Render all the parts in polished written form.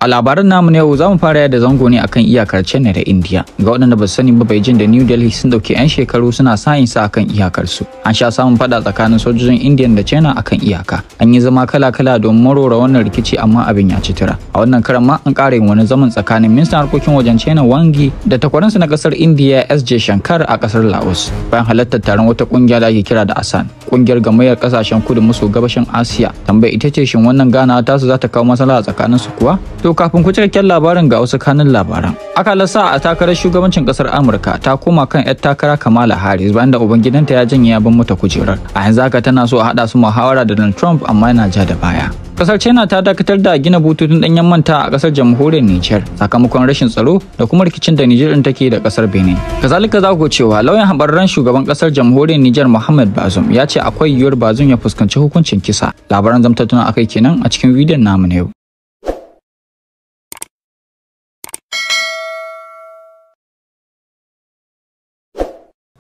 A labaran namu ne za mu fara da zango ne akan iyakar China da India. Ga waɗanda ba su sani ba, Beijing da New Delhi sun dauki 'yan shekaru suna sa'insa akan iyakar su. An sha samun fada tsakanin sojojin India da China akan iyaka. An yi zama kala-kala don marora wannan rikici, amma abin ya ci tura. A wannan karan ma an ƙara yin wani zaman tsakanin ministan harkokin wajen China Wang Yi da takwaransa na kasar India S.J. Shankar a kasar Laos. Bayan halartar taron wata kungiya da ake kira da ASEAN, kungiyar gamayyar kasashen kudu maso gabashin Asiya. Tambaya ita ce, shin wannan ganawa tasu za ta kawo matsala a tsakanin su kuwa? To kafin ku cikakken labarin ga wasu kanun labaran. Akalarsa a takarar shugabancin kasar Amurka ta koma kan 'yar takara Kamala Harris bayan da ubangidanta ya janye ya bar mata kujerar. A yanzu haka tana so a hada su muhawara da Donald Trump, amma yana ja da baya. Kasar China ta dakatar da gina bututun danyen manta a kasar jamhuriyar Niger sakamakon rashin tsaro da kuma rikicin da Niger din take da kasar Benin. Kazalika za ku cewa lauyan habarran shugaban kasar jamhuriyar Niger Mohamed Bazoum ya ce akwai yiwuwar Bazoum ya fuskanci hukuncin kisa. Labaran zamtattuna akai kenan a cikin bidiyon namu na yau.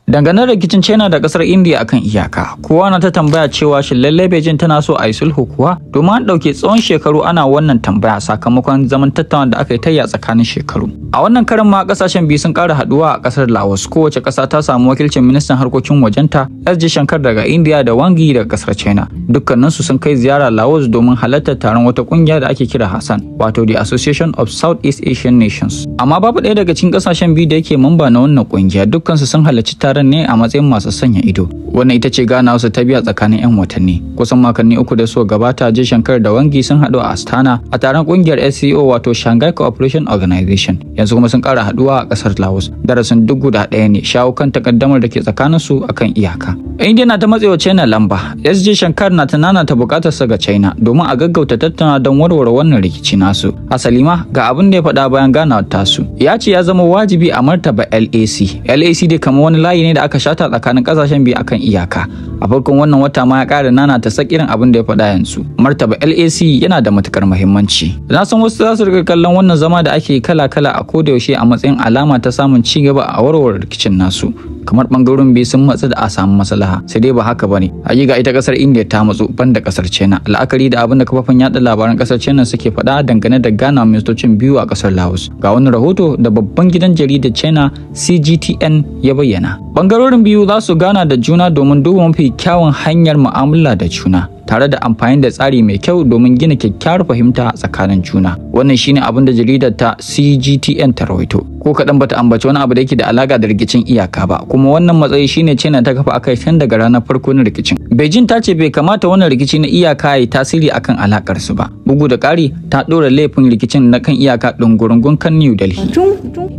Dangane da rikicin China da kasar India akan iyaka, kowa na ta tambaya cewa shin lalle Beijing tana so a yi sulhu kuwa? Domin an dauke tsawon shekaru ana wannan tambaya sakamakon zaman tattaunawa da aka yi tayya tsakanin shekaru. A wannan karin ma kasashen biyu sun ƙara haduwa a kasar Laos. Kowace ƙasa ta samu wakilcin ministan harkokin wajenta S.J. Shankar daga India da Wang Yi daga kasar China. Dukkaninsu sun kai ziyara Laos domin halartar taron wata kungiya da ake kira ASEAN, wato the Association of Southeast Asian Nations. Amma babu ɗaya daga cikin kasashen biyu da yake mamba na wannan kungiya. Dukkansu sun halarci taron ne a matsayin masu sanya ido. Wannan ita ce ganawa su ta biya tsakanin 'yan watanni. Kusan makonni uku da suka gabata, J. Shankar da Wang Yi sun haɗu a Astana a taron kungiyar SCO, wato Shanghai Cooperation Organization. Yanzu kuma sun ƙara haɗuwa a ƙasar Laos. Darasin duk guda ɗaya ne, shawo kan takaddamar da ke tsakanin su akan iyaka. India na ta matsewa China lamba. S.J. Shankar na tunana ta buƙatar sa ga China domin a gaggauta tattauna don warware wannan rikici nasu. Asali ma ga abin da ya faɗa bayan ganawar tasu. Ya ce ya zama wajibi a martaba LAC. LAC dai kamar wani layi ne da aka shata tsakanin kasashen biyu akan iyaka. A farkon wannan wata ma ya ƙara nana ta sakirin abin da ya faɗa yanzu. Martaba LAC yana da matukar muhimmanci. Na san wasu za su riga kallon wannan zama da ake kala-kala a koda yaushe a matsayin alama ta samun ci gaba a warware rikicin nasu. Kamar bangarorin biyu sun matsa da a samu maslaha, sai dai ba haka bane. Hakika ita kasar India ta matsu banda kasar China. La'akari da abin da kafafen yada labaran kasar China suke faɗa dangane da gana ministocin biyu a kasar Laos. Ga wani rahoto da babban gidan jaridar China CGTN ya bayyana. Bangarorin biyu za su gana da juna domin duba mafi kyawun hanyar mu'amala da juna, tare da amfani da tsari mai kyau domin gina kyakkyawar fahimta tsakanin juna. Wannan shine abin da jaridar ta CGTN ta rawaito. Ko kaɗan bata ambaci wani abu da yake da alaka da rikicin iyaka ba, kuma wannan matsayi shine China ta kafa akai tun daga ranar farko na rikicin. Beijing ta ce bai kamata wannan rikici na iyaka ya tasiri akan alakar su ba. Bugu da ƙari, ta ɗora laifin rikicin na kan iyaka ɗungurungun kan New Delhi.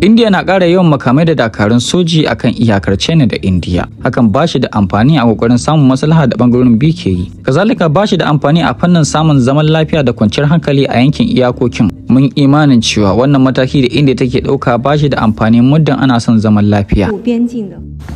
India na ƙara yawan makamai da dakarun soji akan iyakar China da India. Hakan ba shi da amfani a kokarin samun maslaha da bangarorin biyu ke yi. Kazalika ba shi da amfani a fannin samun zaman lafiya da kwanciyar hankali a yankin iyakokin. Mun imanin cewa wannan mataki da India take ɗauka ba shi da amfani muddin ana son zaman lafiya.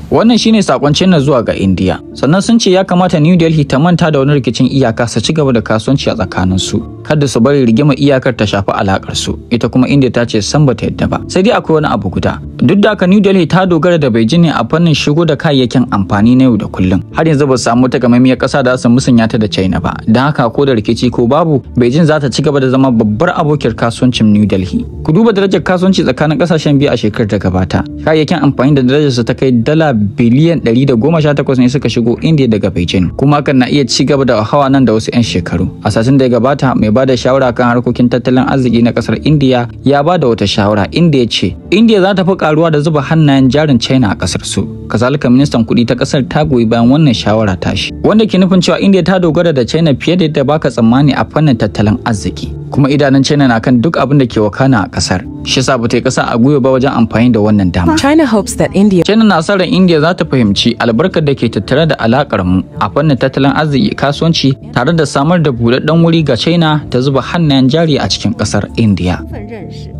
Wannan shine sakon China zuwa ga India. Sannan sun ce ya kamata New Delhi ta manta da wani rikicin iyaka, su ci gaba da kasuwanci a tsakanin su. Kada su bari rigimar iyakar ta shafi alakar su. Ita kuma India ta ce san bata yadda ba. Sai dai akwai wani abu guda. Duk da haka New Delhi ta dogara da Beijing ne a fannin shigo da kayayyakin amfani na yau da kullum. Har yanzu ba su samu takamaimiyar ƙasa da su musanya ta da China ba. Don haka ko da rikici ko babu, Beijing za ta ci gaba da zama babbar abokiyar kasuwancin New Delhi. Ku duba darajar kasuwanci tsakanin ƙasashen biyu a shekarar da gabata. Kayayyakin amfani da darajarsu ta kai dala biliyan 118 ne suka shigo India daga Beijing, kuma hakan na iya ci gaba da hawa nan da wasu 'yan shekaru. A satin da ya gabata, mai bada shawara kan harkokin tattalin arziki na kasar India ya bada wata shawara inda ya ce India za ta fi karuwa da zuba hannayen jarin China a kasar su. Kazalika ministan kuɗi ta kasar ta goyi bayan wannan shawara tashi, wanda ke nufin cewa India ta dogara da China fiye da yadda baka tsammani a fannin tattalin arziki. Kuma idanun China na kan duk abin da ke wakana a kasar. Shi yasa ba ta yi kasa a gwiwa ba wajen amfani da wannan dama. China hopes that China na sa ran India za ta fahimci albarkar da ke tattare da alakar mu a fannin tattalin arziki, kasuwanci, tare da samar da buɗaɗɗen wuri ga China ta zuba hannayen jari a cikin ƙasar India.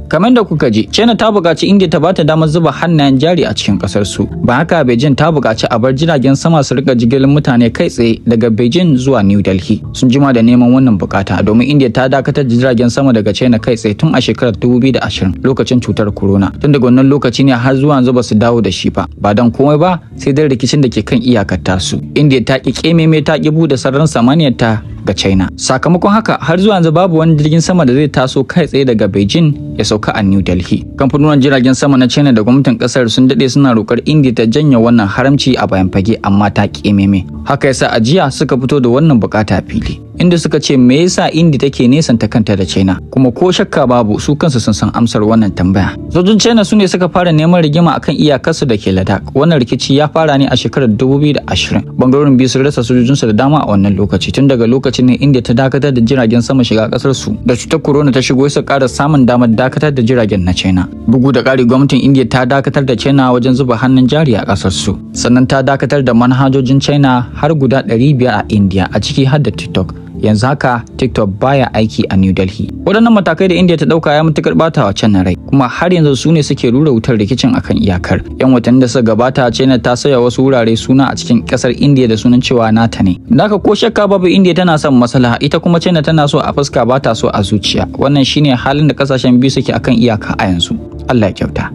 Kamar da kuka ji, China ta buƙaci India ta bata damar zuba hannayen jari a cikin ƙasar su. Ba haka Beijing ta buƙaci a bar jiragen sama su rika jigilar mutane kai tsaye daga Beijing zuwa New Delhi. Sun jima da neman wannan bukata domin India ta dakatar da jiragen sama daga China kai tsaye tun a shekarar 2020 lokacin cutar corona. Tun daga wannan lokaci ne har zuwa yanzu ba su dawo da shi ba. Ba dan komai ba sai dai rikicin da ke kan iyakar tasu. India ta ki kememe ta ki bude sararin samaniyar ta ga China. Sakamakon haka har zuwa yanzu babu wani jirgin sama da zai taso kai tsaye daga Beijing ya sauka a New Delhi. Kamfanonin jiragen sama na China da gwamnatin kasar sun dade suna roƙar India ta janye wannan haramci a bayan fage amma ta kememe. Haka yasa a jiya suka fito da wannan bukata fili. Inda suka ce me yasa India take nesanta kanta da China, kuma ko shakka babu su kansu sun san amsar wannan tambaya. Sojojin China su ne suka fara neman rigima akan iyakarsu da ke Ladakh. Wannan rikici ya fara ne a shekarar 2020. Bangarorin biyu sun rasa sojojinsu da dama a wannan lokaci. Tun daga lokacin ne India ta dakatar da jiragen sama shiga kasar su. Da cutar corona ta shigo su ƙara samun damar dakatar da jiragen na China. Bugu da ƙari gwamnatin India ta dakatar da China wajen zuba hannun jari a kasar su. Sannan ta dakatar da manhajojin China har guda 500 a India, a ciki har da TikTok. Yanzu haka TikTok baya aiki a New Delhi. Waɗannan matakai da India ta ɗauka ya mutukar batawa China rai, kuma har yanzu su ne suke rura wutar rikicin akan iyakar. Yan watanni da suka gabata China ta saya wasu wurare suna a cikin ƙasar India da sunan cewa nata ne. Daka ko shakka babu India tana son maslaha, ita kuma China tana so a fuska ba ta so a zuciya. Wannan shine halin da ƙasashen biyu suke akan iyaka a yanzu. Allah ya kyauta.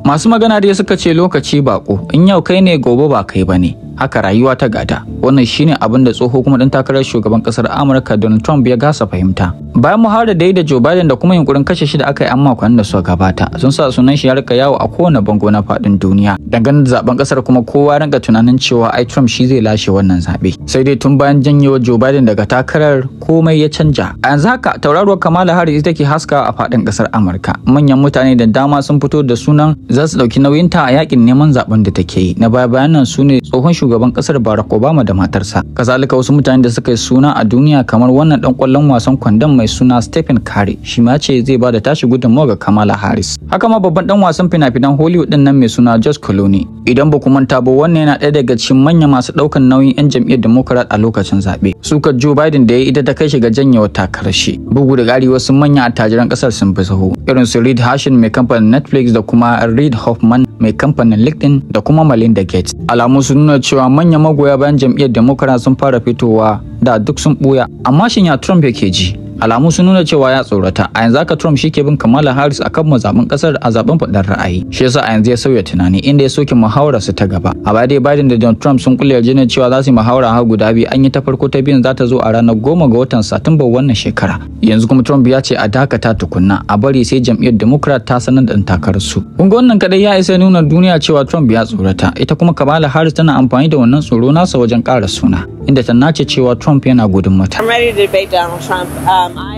Masu magana dai suka ce lokaci bako, in yau kai ne gobe ba kai bane. Haka rayuwa ta gada. Wannan shine abin da tsoho kuma dan takarar shugaban kasar Amurka Donald Trump ya gasa fahimta. Bayan muhawara da Joe Biden da kuma yunkurin kashe shi da aka yi an makon da suka gabata, sun sa sunan shi ya rika yawo a kowane bango na fadin duniya. Dangane da zaben kasar kuma kowa rinka tunanin cewa ai Trump shi zai lashe wannan zabe. Sai dai tun bayan janyewa Joe Biden daga takarar komai ya canja. A yanzu haka tauraruwar Kamala Harris ita ke haskawa a fadin kasar Amurka. Manyan mutane da dama sun fito da sunan za su dauki nauyinta a yakin neman zaben da take yi. Na baya-bayan nan su ne tsohon shugaban kasar Barack Obama da matarsa. Kazalika wasu mutane da suka yi suna a duniya kamar wannan dan kwallon wasan kwandon mai suna Stephen Curry, shi ma ce zai bada tashi gudunmawa ga Kamala Harris. Haka ma babban dan wasan fina-finan Hollywood din nan mai suna George Clooney. Idan ba ku manta ba wannan yana ɗaya daga cikin manyan masu daukan nauyin yan jam'iyyar Democrat a lokacin zabe. Suka Joe Biden da ya ita ta kai shi ga janyewa takarar shi. Bugu da ƙari wasu manyan attajiran kasar sun bi sahu. Irin su Reed Hastings mai kamfanin Netflix da kuma Reid Hoffman mai kamfanin LinkedIn da kuma Melinda Gates. Alamu sun nuna cewa manyan magoya bayan jam'iyyar Democrat sun fara fitowa da duk sun buya. Amma shin ya Trump yake ji? Alamu sun nuna cewa ya tsorata. A yanzu haka Trump shi ke bin Kamala Harris akan mazaɓin ƙasar a zaben faɗar ra'ayi. Shi yasa a yanzu ya sauya tunani inda ya soke muhawara su ta gaba. A baya dai Biden da Donald Trump sun kulle yarjejeniyar cewa za su yi muhawara har guda biyu. An yi ta farko ta biyun za ta zo a ranar 10 ga watan Satumba wannan shekara. Yanzu kuma Trump ya ce a dakata tukunna, a bari sai jam'iyyar Democrat ta sanar da ɗan takarar su. Kun ga wannan kadai ya isa nuna duniya cewa Trump ya tsorata. Ita kuma Kamala Harris tana amfani da wannan tsoro nasa wajen ƙara suna, inda ta nace cewa Trump yana gudun mata.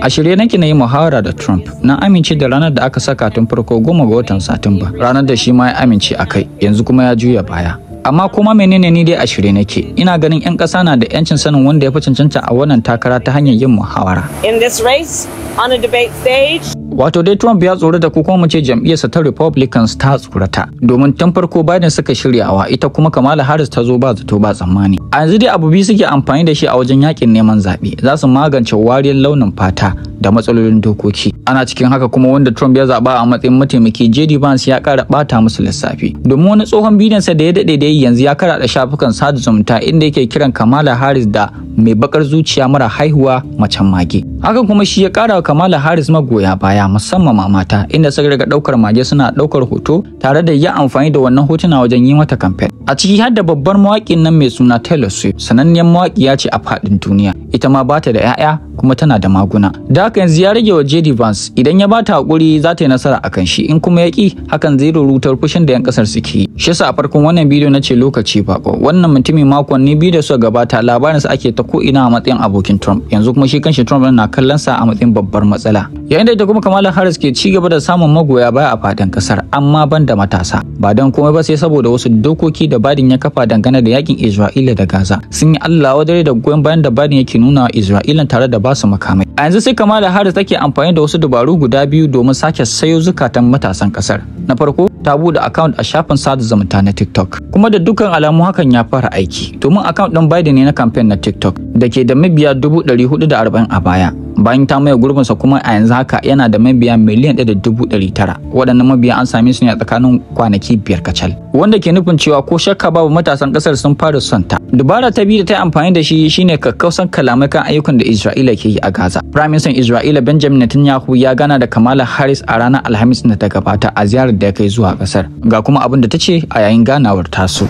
A shirye nake na yi muhawara da Trump. Na amince da ranar da aka saka tun farko 10 ga watan Satumba, ranar da shi ma ya amince a kai, yanzu kuma ya juya baya. Amma kuma menene ni dai a shirye nake. Ina ganin 'yan ƙasa na da 'yancin sanin wanda ya fi cancanta a wannan takara ta hanyar yin muhawara. In this race, on a debate stage, Wato dai Trump ya tsorata ko kuma mu ce jam'iyyarsa ta Republicans ta tsorata, domin tun farko Biden suka shiryawa, ita kuma Kamala Harris ta zo ba zato ba tsammani. A yanzu dai abu biyu suke amfani da shi a wajen yakin neman zaɓe. Za su magance wariyar launin fata da matsalolin dokoki. Ana cikin haka kuma wanda Trump ya zaba a matsayin mataimaki JD Vance ya ƙara ɓata musu lissafi. Domin wani tsohon bidiyonsa da ya daɗe da yi yanzu ya karaɗa shafukan sada zumunta inda yake kiran Kamala Harris da mai bakar zuciya mara haihuwa macen mage. Hakan kuma shi ya ƙara wa Kamala Harris magoya baya musamman ma mata, inda suka riga ɗaukar mage suna ɗaukar hoto tare da yin amfani da wannan hotuna wajen yi mata kamfen. A ciki har da babbar mawaƙin nan mai suna Taylor Swift, sananniyar mawaƙiya ce a faɗin duniya. Ita ma bata da 'ya'ya kuma tana da maguna. Da haka yanzu ya rage wa JD Vance, idan ya bata hakuri za ta yi nasara akan shi, in kuma ya ki hakan zai rurutar fushin da 'yan kasar suke yi. Shi yasa a farkon wannan bidiyo na ce lokaci bako. Wannan mutumin makonni biyu da suka gabata labarin sa ake ta ko ina a matsayin abokin Trump. Yanzu kuma shi kanshi Trump na kallon sa a matsayin babbar matsala. Yayin da ita kuma Kamala Harris ke ci gaba da samun magoya baya a fadin kasar, amma ban da matasa. Ba dan komai ba sai saboda wasu dokoki da Biden ya kafa dangane da yakin Isra'ila da Gaza. Sun yi Allah wadare da goyon bayan da Biden yake nuna wa Isra'ila tare da basu makamai. A yanzu sai Kamala Harris take amfani da wasu dabaru guda biyu domin sake sayo zukatan matasan kasar. Na farko, ta bude account a shafin sada zumunta na TikTok. Kuma da dukkan alamu hakan ya fara aiki. Domin account din Biden ne na campaign na TikTok da ke da mabiya 440 a baya. bayan ta maye gurbinsa kuma a yanzu haka yana da mabiya miliyan 1.900. waɗannan mabiya an same su ne a tsakanin kwanaki 5 kacal, wanda ke nufin cewa ko shakka babu matasan ƙasar sun fara son ta. Dubara ta biyu da ta yi amfani da shi shine kakkausan kalamai kan ayyukan da Isra'ila ke yi a Gaza. Prime Minister Isra'ila Benjamin Netanyahu ya gana da Kamala Harris a ranar Alhamis da ta gabata a ziyarar da ya kai zuwa ƙasar. Ga kuma abin da ta ce a yayin ganawar tasu.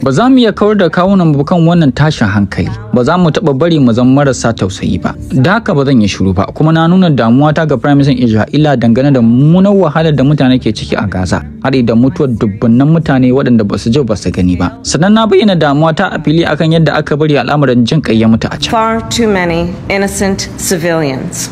Ba za mu iya kawar da kawunan mu kan wannan tashin hankali. Ba za mu taɓa bari mu zama marasa tausayi ba. Da haka ba zan yi shiru ba, kuma na nuna damuwa ta ga Prime Minister Isra'ila dangane da mummunar wahalar da mutane ke ciki a Gaza, haɗi da mutuwar dubbannan mutane waɗanda ba su ji ba su gani ba. Sannan na bayyana damuwa ta a fili akan yadda aka bari al'amuran jin kai ya mutu a can. Far too many innocent civilians.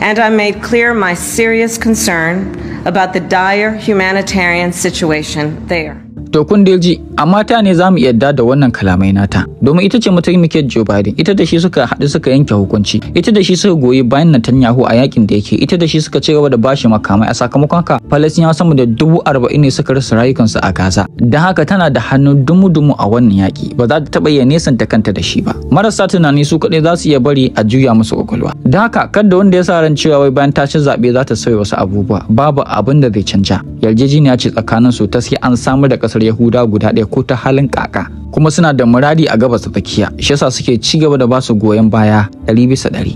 And I made clear my serious concern about the dire humanitarian situation there. To kun ji, amma ta ne za mu yarda da wannan kalamai nata, domin ita ce mataimakiyar Joe Biden, ita da shi suka haɗu suka yanke hukunci, ita da shi suka goyi bayan Netanyahu a yakin da yake, ita da shi suka ci gaba da bashi makamai. A sakamakon haka Falastinawa sama da 40,000 ne suka rasa rayukansu a Gaza. Don haka tana da hannu dumu-dumu a wannan yaki, ba za ta taɓa iya nesanta kanta da shi ba. Marasa tunani su kaɗai za su iya bari a juya musu kwakwalwa. Don haka kada wanda ya sa ran cewa wai bayan ta ci zaɓe za ta sauya wasu abubuwa, babu abin da zai canja. Yarjejeniya ce tsakanin su ta sai an samar da ƙasar Yahuda guda ɗaya ko ta halin kaka, kuma suna da muradi a gabas ta tsakiya, shi yasa suke ci gaba da basu goyon baya 100%.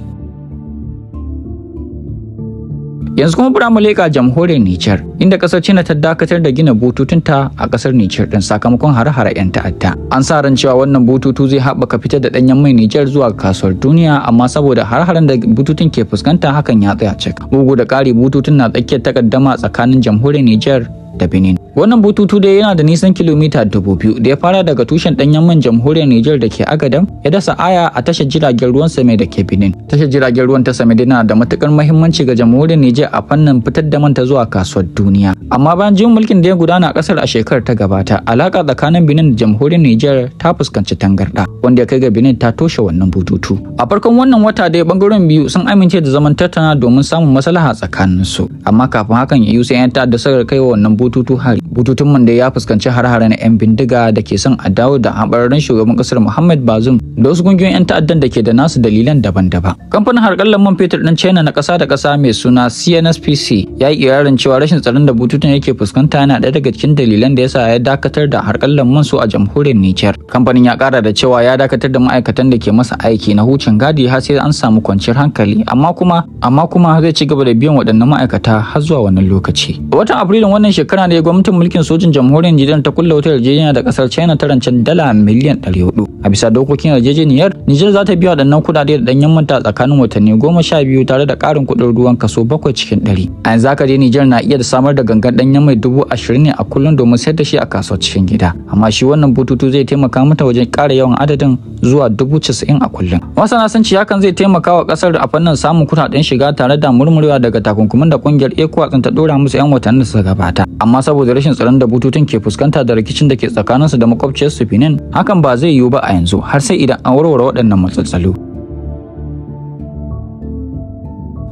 Yanzu kuma bura mu leƙa jamhuriyar Nijar, inda ƙasar China ta dakatar da gina bututunta a ƙasar Nijar din sakamakon hare-hare 'yan ta'adda. An sa ran cewa wannan bututu zai haɓaka fitar da ɗanyen mai Nijar zuwa kasuwar duniya, amma saboda hare-haren da bututun ke fuskanta hakan ya tsaya cik. Bugu da ƙari, bututun na tsakiyar takaddama tsakanin jamhuriyar Nijar da Benin. Wannan bututu dai yana da nisan kilomita 2000 da ya fara daga tushen danyen man jamhuriyar Nijar da ke Agadam, ya dasa aya a tashar jiragen ruwan Same da ke Benin. Tashar jiragen ruwan ta Same yana da matukar muhimmanci ga jamhuriyar Nijar a fannin fitar da manta zuwa kasuwar duniya. Amma bayan juyin mulkin da ya gudana a kasar a shekarar ta gabata, alaka tsakanin Benin da jamhuriyar Nijar ta fuskanci tangarda, wanda ya kai ga Benin ta toshe wannan bututu. A farkon wannan wata dai bangaren biyu sun amince da zaman tattauna domin samun maslaha tsakaninsu. Amma kafin hakan ya yi sai 'yan ta'adda suka kai wa wannan bututu hari. Bututun man da ya fuskanci har-hare na 'yan bindiga da ke son a dawo da haɓararren shugaban ƙasar Muhammad Bazoum da wasu kungiyoyin 'yan ta'addan da ke da nasu dalilan daban-daban. Kamfanin harƙallan man fetur ɗin China na ƙasa da ƙasa mai suna CNSPC ya yi ikirarin cewa rashin tsaron da bututun yake fuskanta yana ɗaya daga cikin dalilan da yasa ya dakatar da harƙallan man su a jamhuriyar Nijar. Kamfanin ya ƙara da cewa ya dakatar da ma'aikatan da ke masa aiki na wucin gadi har sai an samu kwanciyar hankali, amma kuma zai ci gaba da biyan waɗannan ma'aikata har zuwa wannan lokaci. A watan Afrilun wannan shekara ne gwamnatin mulkin sojin jamhuriyar Nijar ta kulla wata yarjejeniya da kasar China ta rancen dala miliyan 400. A bisa dokokin yarjejeniyar, Nijar za ta biya waɗannan kuɗaɗe da ɗanyen manta tsakanin watanni 12 tare da ƙarin kuɗin ruwan kaso 7 cikin 100. A yanzu haka dai Nijar na iya samar da gangan ɗanyen mai 20,000 ne a kullum domin sayar da shi a kasuwar cikin gida. Amma shi wannan bututu zai taimaka mata wajen ƙara yawan adadin zuwa 90,000 a kullum. Masana sun ce hakan zai taimaka wa ƙasar a fannin samun kuɗaɗen shiga tare da murmurewa daga takunkumin da ƙungiyar ECOWAS ta ɗora musu 'yan watannin da suka gabata. Amma saboda rashin tsaron da bututun ke fuskanta da rikicin da ke tsakaninsu da makwabciyarsu Benin, hakan ba zai yiwu ba a yanzu har sai idan an warware waɗannan matsaltsalu.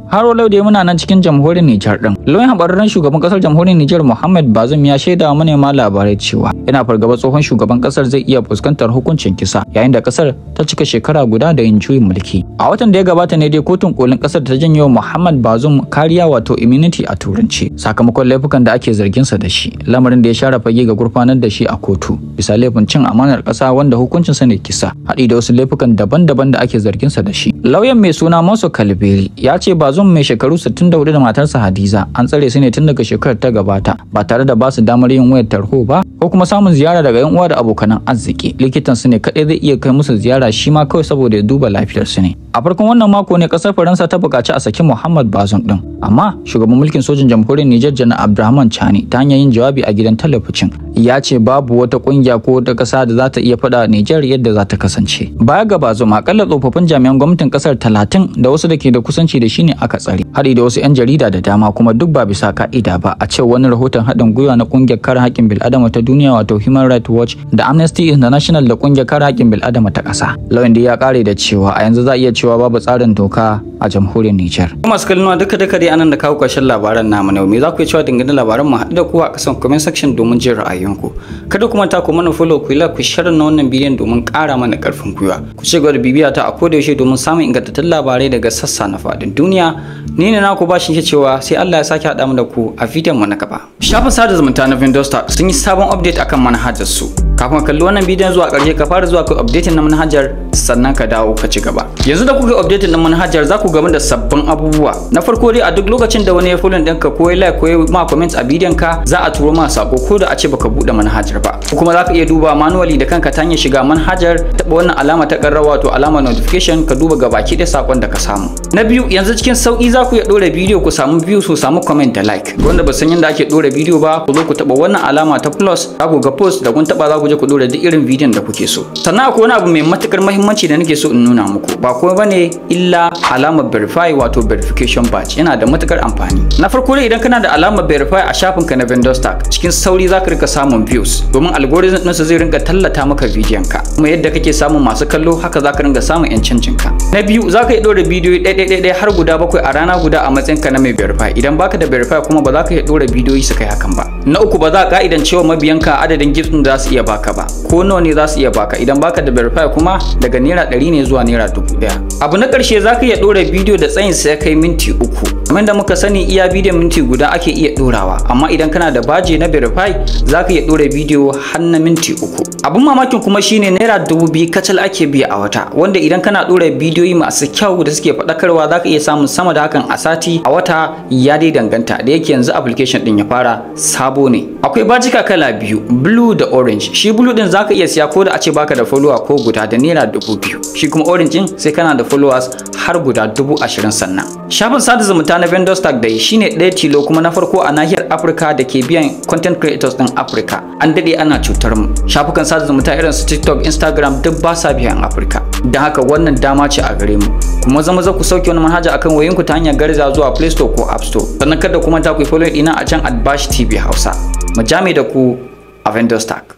Har walau da muna nan cikin jamhuriyar Nijar din. Lauyan haɓararren shugaban ƙasar jamhuriyar Nijar Muhammad Bazoum ya shaida wa manema labarai cewa yana fargaba tsohon shugaban ƙasar zai iya fuskantar hukuncin kisa yayin da ƙasar ta cika shekara guda da yin juyin mulki. A watan da ya gabata ne dai kotun kolin ƙasar ta janyo Muhammad Bazoum kariya wato immunity a turanci sakamakon laifukan da ake zargin sa da shi, lamarin da ya share fage ga gurfanar da shi a kotu bisa laifin cin amanar ƙasa wanda hukuncin sa ne kisa, haɗi da wasu laifukan daban-daban da ake zargin sa da shi. Lauyan mai suna Maso Kalberi ya ce Bazoum mai shekaru 64 da matarsa Hadiza an tsare su ne tun daga shekarar ta gabata ba tare da ba su damar yin wayar tarho ba ko kuma samun ziyara daga yan uwa da abokanan arziki. Likitan su ne kadai zai iya kai musu ziyara, shi ma kawai saboda ya duba lafiyar su ne. A farkon wannan mako ne kasar Faransa ta buƙaci a saki Muhammad Bazoum din, amma shugaban mulkin sojin jamhuriyar Nijar Janar Abdurrahman Chani ta hanyar yin jawabi a gidan talabijin ya ce babu wata kungiya ko wata ƙasa da za ta iya faɗa Nijar yadda za ta kasance. Baya ga Bazoum, akalla tsofaffin jami'an gwamnatin kasar 30 da wasu da ke da kusanci da shi ne aka tsare, haɗi da wasu 'yan jarida da dama, kuma duk ba bisa ka'ida ba, a cewa wani rahoton haɗin gwiwa na ƙungiyar kare haƙƙin bil'adama ta duniya wato Human Rights Watch da Amnesty International da ƙungiyar kare haƙƙin bil'adama ta ƙasa. Lauyan da ya ƙare da cewa a yanzu za a iya cewa babu tsarin doka a a jamhuriyar Nijar. Masu kallon duka dai anan da kawo ƙarshen labaran namu ne. Me za ku yi cewa dangane labaran mu haɗu da ku a kasan comment section domin jin ra'ayinku. Kada kuma ta ku mana follow ku like ku share na wannan bidiyon domin ƙara mana ƙarfin gwiwa. Ku ci gaba da bibiya ta a koda yaushe domin samun ingantattun labarai daga sassa na faɗin duniya. Ni ne naku bashin cewa sai Allah ya sake haɗa mu da ku a bidiyon mu na gaba. Shafin sada zumunta na Vendostar sun yi sabon update akan manhajar su. Kafin kalli wannan bidiyon zuwa ƙarshe ka fara zuwa kai update na manhajar sannan ka dawo ka ci gaba. Yanzu da kuka update na manhajar za ku gaba da sabbin abubuwa. Na farko dai a duk lokacin da wani ya follow ɗinka ko ya like ko ya ma comment a bidiyon ka za a turo ma sako ko da a ce baka buɗe manhajar ba. Ko kuma za ka iya duba manually da kanka ta hanyar shiga manhajar taɓa wannan alama ta ƙararrawa wato alama notification ka duba gabaki da sakon da ka samu. Na biyu yanzu cikin sauki za ku iya ɗora bidiyo ku samu views ku samu comment da like. Wanda ba san yadda ake ɗora bidiyo ba ku zo ku taɓa wannan alama ta plus za ku ga post da kun taɓa za ku je ku ɗora duk irin bidiyon da kuke so. Sannan akwai wani abu mai matukar muhimmanci da nake so in nuna muku ba komai bane illa alamar verify wato verification badge yana da matukar amfani. Na farko dai idan kana da alamar verify a shafinka na Vendostar cikin sauri za ka rika samun views domin algorithm ɗinsa zai rinka tallata maka bidiyon ka kuma yadda kake samun masu kallo haka za ka rinka samun yancin ka. Na biyu za ka iya ɗora bidiyo ɗaya har guda 7 a rana guda a matsayin ka na mai verify idan baka da verify kuma ba za ka iya ɗora bidiyoyi su kai hakan ba. Na uku ba za ka ka'idan cewa mabiyanka adadin gifts ɗin da za su iya baka ba ko nawa ne za su iya baka idan baka da verify kuma daga naira 100 ne zuwa naira 1000. Abu na ƙarshe za ka iya ɗora bidiyo da tsayin sa ya kai minti 3. Kamar da muka sani iya bidiyon minti guda ake iya ɗorawa amma idan kana da baje na verify za ka iya ɗora bidiyo har na minti 3. Abun mamakin kuma shine naira 2000 kacal ake biya a wata wanda idan kana ɗora bidiyoyi masu kyau da suke faɗakarwa za ka iya samun sama da hakan a sati a wata ya dai danganta da yake yanzu application ɗin ya fara sabo ne. Akwai bajika kala biyu blue da orange. Shi blue ɗin za ka iya siya ko da a ce baka da follower ko guda da naira 2000. Shi kuma orange ɗin sai kana da followers har guda 20,000 sannan. Shafin sada zumunta na Vendostar dai shine ɗaya tilo kuma na farko a nahiyar Afirka da ke biyan content creators ɗin Afirka. An daɗe ana cutar mu. Shafukan sada zumunta irin su TikTok, Instagram duk ba sa biyan Afirka. Don haka wannan dama ce a gare mu. Kuma maza ku sauke wani manhaja akan wayoyinku ta hanyar garza zuwa Play Store ko App Store. Sannan kada kuma ta ku follow ɗina a can @BashTV Hausa. Mu jame da ku a Vendostar.